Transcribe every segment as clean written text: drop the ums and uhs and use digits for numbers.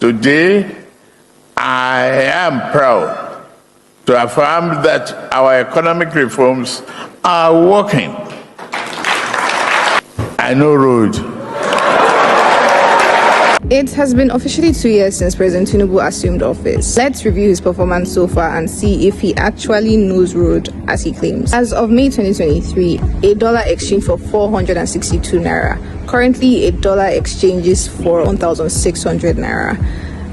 Today, I am proud to affirm that our economic reforms are working. I know road. It has been officially 2 years since President Tinubu assumed office. Let's review his performance so far and see if he actually knows road as he claims. As of May 2023, a dollar exchanged for 462 naira. Currently, a dollar exchanges for 1,600 naira.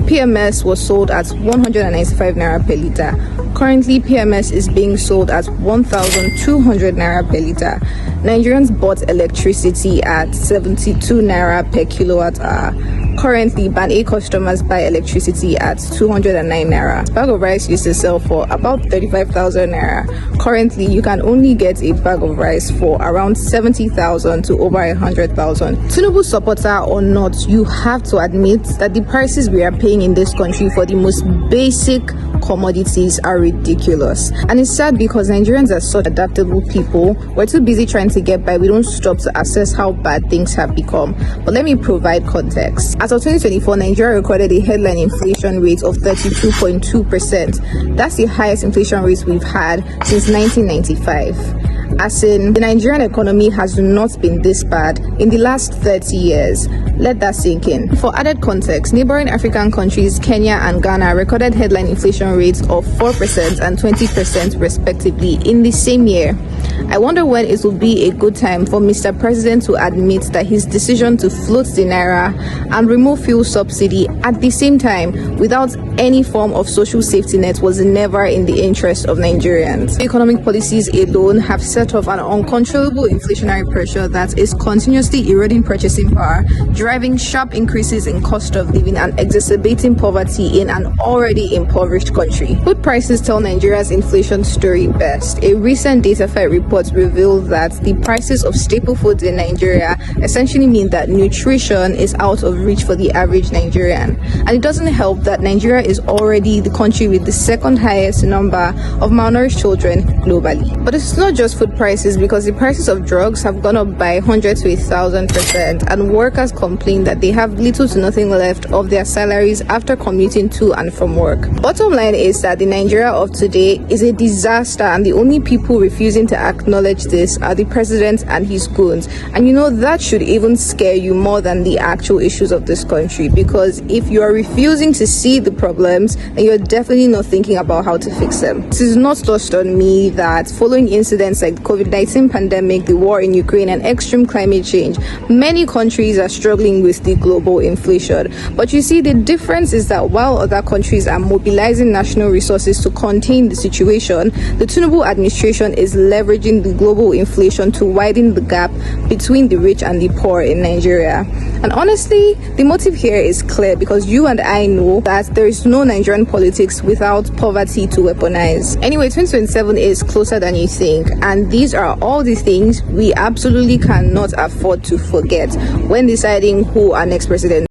PMS was sold at 195 naira per liter. Currently, PMS is being sold at 1,200 naira per liter. Nigerians bought electricity at 72 naira per kilowatt hour. Currently, Band A customers buy electricity at 209 naira. A bag of rice used to sell for about 35,000 naira. Currently, you can only get a bag of rice for around 70,000 to over 100,000. Tinubu supporter or not, you have to admit that the prices we are paying in this country for the most basic commodities are ridiculous. And it's sad because Nigerians are such adaptable people. We're too busy trying to get by. We don't stop to assess how bad things have become. But let me provide context. As of 2024, Nigeria recorded a headline inflation rate of 32.2%. That's the highest inflation rate we've had since 1995. As in, the Nigerian economy has not been this bad in the last 30 years. Let that sink in. For added context, neighboring African countries, Kenya and Ghana, recorded headline inflation rates of 4% and 20% respectively in the same year. I wonder when it will be a good time for Mr. President to admit that his decision to float the naira and remove fuel subsidy at the same time without any form of social safety net was never in the interest of Nigerians. Economic policies alone have set off an uncontrollable inflationary pressure that is continuously eroding purchasing power, driving sharp increases in cost of living and exacerbating poverty in an already impoverished country. Food prices tell Nigeria's inflation story best. A recent DataFed report revealed that the prices of staple foods in Nigeria essentially mean that nutrition is out of reach for the average Nigerian. And it doesn't help that Nigeria is already the country with the second highest number of malnourished children globally. But it's not just food prices, because the prices of drugs have gone up by 100 to 1,000%, and workers complain that they have little to nothing left of their salaries after commuting to and from work. Bottom line is that the Nigeria of today is a disaster, and the only people refusing to acknowledge this are the president and his goons. And you know, that should even scare you more than the actual issues of this country, because if you are refusing to see the problems, then you're definitely not thinking about how to fix them. It is not lost on me that following incidents like the COVID-19 pandemic, the war in Ukraine, and extreme climate change, many countries are struggling with the global inflation. But you see, the difference is that while other countries are mobilizing national resources to contain the situation, the Tinubu administration is leveraging the global inflation to widen the gap between the rich and the poor in Nigeria. And honestly, the motive here is clear, because you and I know that there is no Nigerian politics without poverty to weaponize. Anyway, 2027 is closer than you think, and these are all the things we absolutely cannot afford to forget when deciding who our next president